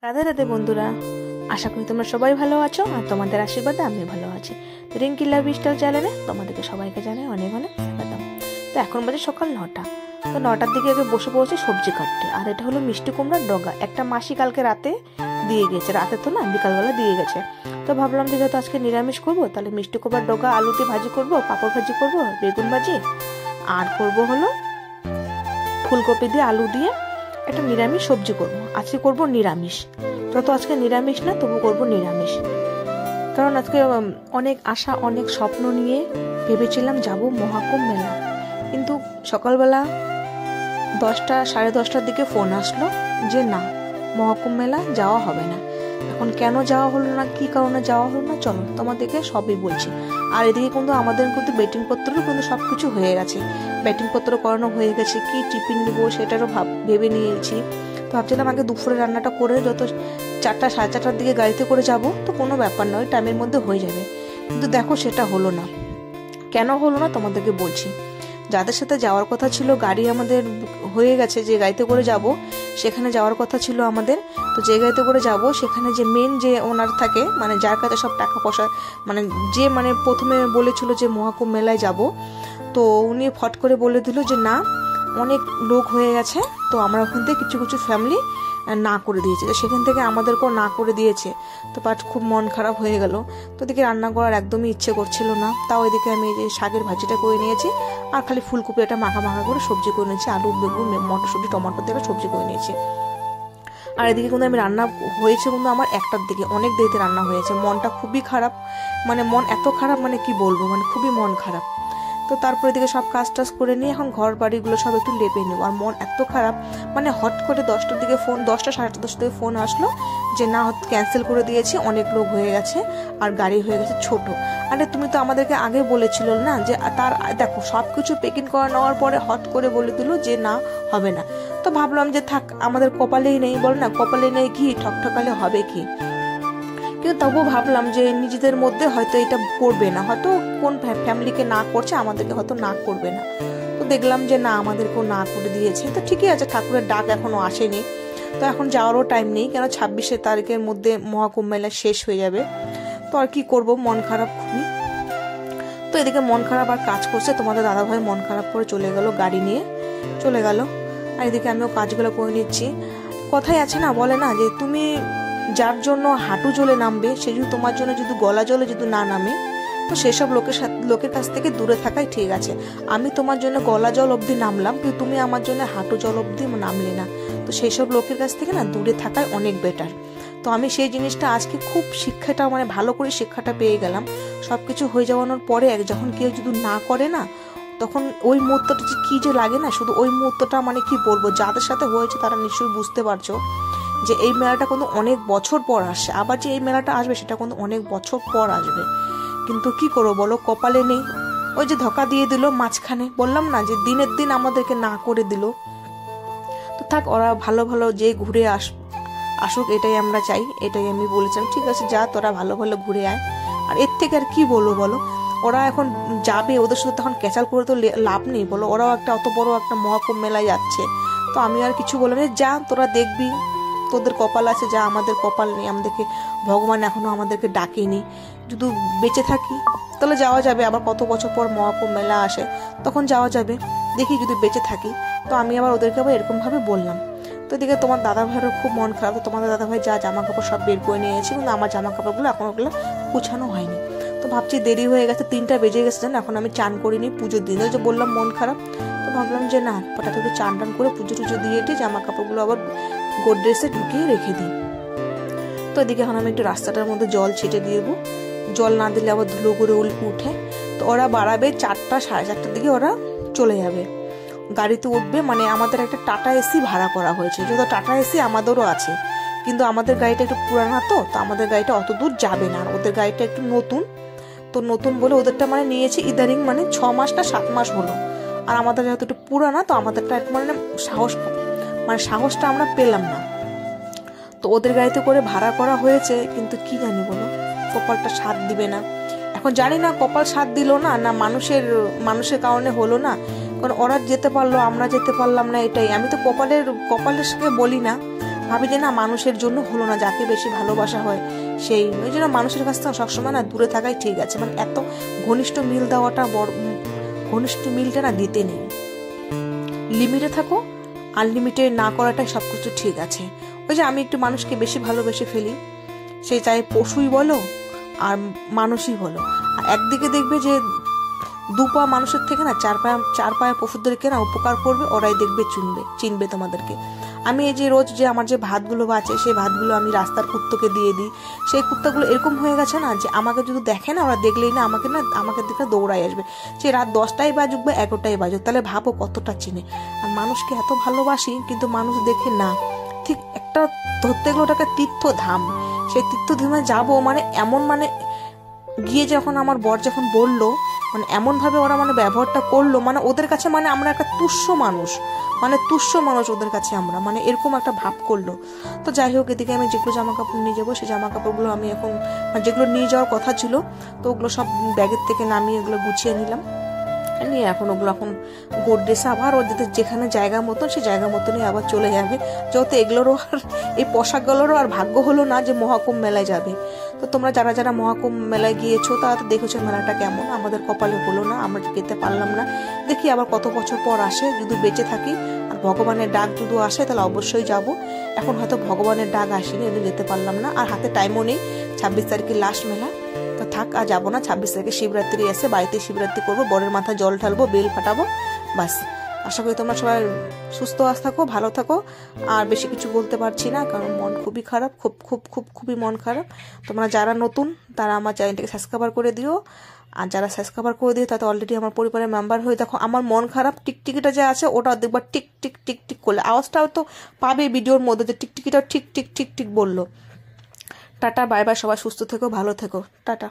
রাধে রাধে বন্ধুরা, আশা করি তোমরা সবাই ভালো আছো আর তোমাদের আশীর্বাদে আমি ভালো আছি। তো রিঙ্কি লাভ স্টাইল চ্যানেলে তোমাদেরকে সবাইকে জানাই অনেক অনেক স্বাগতম। তো এখন বাজে সকাল 9টা। তো 9টার দিকে আগে বসে পড়েছি সবজি কাটতে। আর এটা হলো মিষ্টি কুমড়ার ডগা, একটা মাসি কালকে রাতে দিয়ে গেছে, রাতে তো না বিকালবেলা দিয়ে গেছে। তো ভাবলাম যে যেহেতু আজকে নিরামিষ করবো, তাহলে মিষ্টি কুমড়ার ডগা আলু দিয়ে ভাজি করবো, পাঁপড় ভাজি করবো, বেগুন ভাজি, আর করবো হলো ফুলকপি দিয়ে আলু দিয়ে একটা নিরামিষ সবজি করবো। আজকে করবো নিরামিষ, যত আজকে নিরামিষ না তবু করবো নিরামিষ। কারণ আজকে অনেক আশা অনেক স্বপ্ন নিয়ে ভেবেছিলাম যাব মহাকুম্ভ মেলা, কিন্তু সকালবেলা 10টা সাড়ে 10টার দিকে ফোন আসলো যে না, মহাকুম্ভ মেলা যাওয়া হবে না। এখন কেন যাওয়া হলো না, কি কারণে যাওয়া হলো না, চলো তোমাদেরকে সবই বলছি। আর এদিকে কিন্তু আমাদের কিন্তু বেটিং পত্রও কিন্তু সবকিছু হয়ে গেছে, ব্যাটিং পত্র করানো হয়ে গেছে। কি টিফিন নিবো সেটারও ভেবে নিয়েছি। তো ভাবছিলাম আগে দুপুরে রান্নাটা করে যত 4টা সাড়ে 4টার দিকে গাড়িতে করে যাব তো কোনো ব্যাপার নয়, টাইমের মধ্যে হয়ে যাবে। কিন্তু দেখো সেটা হলো না। কেন হলো না তোমাদেরকে বলছি। যাদের সাথে যাওয়ার কথা ছিল গাড়ি আমাদের হয়ে গেছে, যে গাড়িতে করে যাব সেখানে যাওয়ার কথা ছিল আমাদের। তো যে গাড়িতে করে যাব সেখানে যে মেন যে ওনার থাকে, মানে যার কাছে সব টাকা পয়সা, মানে যে মানে প্রথমে বলেছিল যে মহাকুম্ভ মেলায় যাব, তো উনি ফট করে বলে দিল যে না, অনেক লোক হয়ে গেছে। তো আমরা ওখান থেকে কিছু কিছু ফ্যামিলি না করে দিয়েছে, তো সেখান থেকে আমাদেরকেও না করে দিয়েছে। তো বাট খুব মন খারাপ হয়ে গেল। তো এদিকে রান্না করার একদমই ইচ্ছে করছিল না। তাও এদিকে আমি এই যে শাকের ভাজিটা করে নিয়েছি, আর খালি ফুলকপি একটা মাখা মাখা করে সবজি করে নিয়েছি, আলু বেগুন মটরশুঁটি টমাটো দিয়ে সবজি করে নিয়েছি। আর এদিকে কিন্তু আমি রান্না হয়েছে কিন্তু আমার 1টার দিকে, অনেক দেরিতে রান্না হয়েছে। মনটা খুবই খারাপ, মানে মন এত খারাপ মানে কি বলবো, মানে খুবই মন খারাপ। তো তারপরে এদিকে সব কাজ টাজ করে নিয়ে এখন ঘর বাড়িগুলো সব একটু লেপে নেবো। আর মন এত খারাপ, মানে হট করে 10টার দিকে ফোন, 10টা সাড়ে 10টার দিকে ফোন আসলো যে না, ক্যান্সেল করে দিয়েছি, অনেক লোক হয়ে গেছে আর গাড়ি হয়ে গেছে ছোট। আরে তুমি তো আমাদেরকে আগে বলেছিল না যে, তার দেখো সব কিছু পেকিং করে নেওয়ার পরে হট করে বলে দিল যে না, হবে না। তো ভাবলাম যে থাক, আমাদের কপালেই নেই, বল না কপালে নেই ঘি, ঠকঠকালে হবে কি। কিন্তু তবুও ভাবলাম যে নিজেদের মধ্যে হয়তো এটা করবে না, হয়তো কোন ফ্যামিলিকে না করছে, আমাদেরকে হয়তো না করবে না। তো দেখলাম যে না, আমাদেরকেও না করে দিয়েছে। তো ঠিকই আছে, ঠাকুরের ডাক এখনো আসেনি, তো এখন যাওয়ারও টাইম নেই, কেন 26 তারিখের মধ্যে মহাকুম্ভ মেলা শেষ হয়ে যাবে। তো আর কি করব, মন খারাপ খুবই। তো এদিকে মন খারাপ আর কাজ করছে, তোমাদের দাদাভাই মন খারাপ করে চলে গেল, গাড়ি নিয়ে চলে গেল। আর এদিকে আমিও কাজগুলো করে নিচ্ছি। কথাই আছে না, বলে না যে তুমি যার জন্য হাঁটু জলে নামবে, সে যদি তোমার জন্য যদি গলা জলে যদি না নামে, তো সেসব লোকের কাছ থেকে দূরে থাকাই ঠিক আছে। আমি তোমার জন্য গলা জল অবধি নামলাম, কিন্তু তুমি আমার জন্য হাঁটু জল অবধি নামলে না, তো সেই সব লোকের কাছ থেকে না দূরে থাকাই অনেক বেটার। তো আমি সেই জিনিসটা আজকে খুব শিক্ষাটা, মানে ভালো করে শিক্ষাটা পেয়ে গেলাম। সবকিছু হয়ে যাওয়ানোর পরে যখন কেউ যদি না করে না, তখন ওই মুহূর্তটা যে কি যে লাগে না, শুধু ওই মুহূর্তটা, মানে কি বলবো, যাদের সাথে হয়েছে তারা নিশ্চয়ই বুঝতে পারছো যে এই মেলাটা কিন্তু অনেক বছর পর আসে। আবার যে এই মেলাটা আসবে সেটা কিন্তু অনেক বছর পর আসবে, কিন্তু কি করবো বলো, কপালে নেই। ওই যে ধোকা দিয়ে দিল মাঝখানে, বললাম না যে দিনের দিন আমাদেরকে না করে দিল। তো থাক, ওরা ভালো ভালো যে ঘুরে আসুক, এটাই আমরা চাই, এটাই আমি বলেছিলাম। ঠিক আছে, যা তোরা ভালো ভালো ঘুরে আয়। আর এর থেকে আর কি বলবো বলো, ওরা এখন যাবে, ওদের সাথে তখন ক্যাচাল করে তো লাভ নেই বলো। ওরাও একটা অত বড় একটা মহাকুম্ভ মেলায় যাচ্ছে, তো আমি আর কিছু বললাম না, যা তোরা দেখবি, তোদের কপাল আছে, যা আমাদের কপাল নেই, আমাদেরকে ভগবান এখনো আমাদেরকে ডাকেনি। যদি বেঁচে থাকি তাহলে যাওয়া যাবে, আবার কত বছর পর মহাকুম্ভ মেলা আসে তখন যাওয়া যাবে, দেখি যদি বেঁচে থাকি। তো আমি আবার ওদেরকে আবার এরকম ভাবে বললাম। তো এদিকে তোমার দাদা ভাইয়েরও খুব মন খারাপ। তো তোমাদের দাদা ভাই যা জামা কাপড় সব বের করে নিয়েছে, কিন্তু আমার জামা কাপড়গুলো এখন ওগুলো গুছানো হয়নি। তো ভাবছি দেরি হয়ে গেছে, 3টা বেজে গেছে, জানো এখন আমি চান করিনি পুজোর দিন, যে বললাম মন খারাপ। তো ভাবলাম যে না, হঠাৎ করে চান টান করে পুজো টুজো দিয়ে জামা কাপড়গুলো আবার গোড্রেজে ঢুকিয়ে রেখে দিই। তো এদিকে এখন আমি একটু রাস্তাটার মধ্যে জল ছিটে দিয়েবো, জল না দিলে আবার ধুলো করে উঠে। তো ওরা বাড়াবে 4টা সাড়ে 4টার দিকে ওরা চলে যাবে, গাড়িতে উঠবে। মানে আমাদের একটা টাটা এসি ভাড়া করা হয়েছে, যত টাটা এসি আমাদেরও আছে, কিন্তু আমাদের গাড়িটা একটু পুরানা, তো আমাদের গাড়িটা অত দূর যাবে না। ওদের গাড়িটা একটু নতুন, তো নতুন বলে ওদেরটা মানে নিয়েছে ইদারিং, মানে 6 মাস না 7 মাস হলো। আর আমাদের যেহেতু একটু পুরানা, তো আমাদেরটা মানে সাহসটা আমরা পেলাম না। তো ওদের গাড়িতে করে ভাড়া করা হয়েছে, কিন্তু কি জানি বলো, কপালটা সাথ দিবে না। এখন জানি না কপাল সাথ দিল না, না মানুষের কারণে হলো না। কারণ ওরা যেতে পারলো, আমরা যেতে পারলাম না, এটাই। আমি তো কপালের সঙ্গে বলি না, ভাবি যে না মানুষের জন্য হলো না, যাকে বেশি ভালোবাসা হয় সেই, ওই জন্য মানুষের কাছ থেকে সবসময় না দূরে থাকাই ঠিক আছে। মানে এত ঘনিষ্ঠ মিল দেওয়াটা ঘনিষ্ঠ মিলটা না দিতে নেই, লিমিটে থাকো, আনলিমিটেড না করাটাই সবকিছু ঠিক আছে। ওই যে আমি একটু মানুষকে বেশি ভালোবেসে ফেলি, সে চাই পশুই বলো আর মানুষই বলো। আর একদিকে দেখবে যে দুপা মানুষের থেকে না চার পায়া পশুদেরকে না উপকার করবে, ওরাই দেখবে চিনবে তোমাদেরকে। আমি এই যে রোজ যে আমার যে ভাতগুলো বাঁচে, সেই ভাতগুলো আমি রাস্তার কুত্তকে দিয়ে দিই। সেই কুত্তাগুলো এরকম হয়ে গেছে না যে আমাকে যদি দেখে না, ওরা দেখলেই না আমাকে দেখে দৌড়াই আসবে, সে রাত 10টাই বাজুক বা 11টাই বাজুক, তাহলে ভাবো কতটা চিনে। আর মানুষকে এত ভালোবাসি, কিন্তু মানুষ দেখে না, ঠিক একটা ধরতে গেলে ওটাকে তীর্থধাম, সেই তীর্থধামে যাবো মানে এমন, মানে গিয়ে যখন আমার বর যখন বললো, মানে এমন ভাবে ওরা মানে ব্যবহারটা করলো, মানে ওদের কাছে মানে আমরা একটা তুচ্ছ মানুষ, মানে তুচ্ছ মানুষ ওদের কাছে আমরা, মানে এরকম একটা ভাব করলো। তো যাই হোক, এদিকে আমি যেগুলো জামা কাপড় নিয়ে যাবো, সেই জামা কাপড়গুলো আমি এখন যেগুলো নিয়ে যাওয়ার কথা ছিল, তো ওগুলো সব ব্যাগের থেকে নামিয়ে এগুলো গুছিয়ে নিলাম, নিয়ে এখন ওগুলো এখন গোড্রেসে আবার ওদের যেখানে জায়গা মতন, সেই জায়গা মতনই আবার চলে যাবে। যেহেতু এগুলোরও আর এই পোশাকগুলোরও আর ভাগ্য হলো না যে মহাকুম্ভ মেলায় যাবে। তো তোমরা যারা মহাকুম্ভ মেলায় গিয়েছো তারা তো দেখেছো মেলাটা কেমন, আমাদের কপালে হলো না, আমরা যেতে পারলাম না। দেখি আবার কত বছর পর আসে, যদি বেঁচে থাকি আর ভগবানের ডাক যদি আসে তাহলে অবশ্যই যাব। এখন হয়তো ভগবানের ডাক আসেনি, এদিকে যেতে পারলাম না, আর হাতে টাইমও নেই। 26 তারিখে লাস্ট মেলা, তো থাক আর যাবো না। 26 তারিখে শিবরাত্রি এসে বাড়িতে শিবরাত্রি করবো, বরের মাথায় জল ঢালবো, বেল ফাটাবো, বাস। আশা করি তোমরা সবাই সুস্থ থাকো, ভালো থাকো। আর বেশি কিছু বলতে পারছি না, কারণ মন খুবই খারাপ, খুবই মন খারাপ। তোমরা যারা নতুন তারা আমার চ্যানেলটাকে সাবস্ক্রাইব করে দিও, আর যারা সাবস্ক্রাইব করে দিও তাতে অলরেডি আমার পরিবারের মেম্বার হয়ে দেখো। আমার মন খারাপ টিকটিকিটা যে আছে ওটা দেখবা টিক টিক টিক টিক করলে, আওয়াজটাও তো পাবে ভিডিওর মধ্যে যে টিকটিকিটাও ঠিক ঠিক ঠিক ঠিক বললো। টাটা, বাই বাই, সবাই সুস্থ থেকো, ভালো থেকো, টাটা।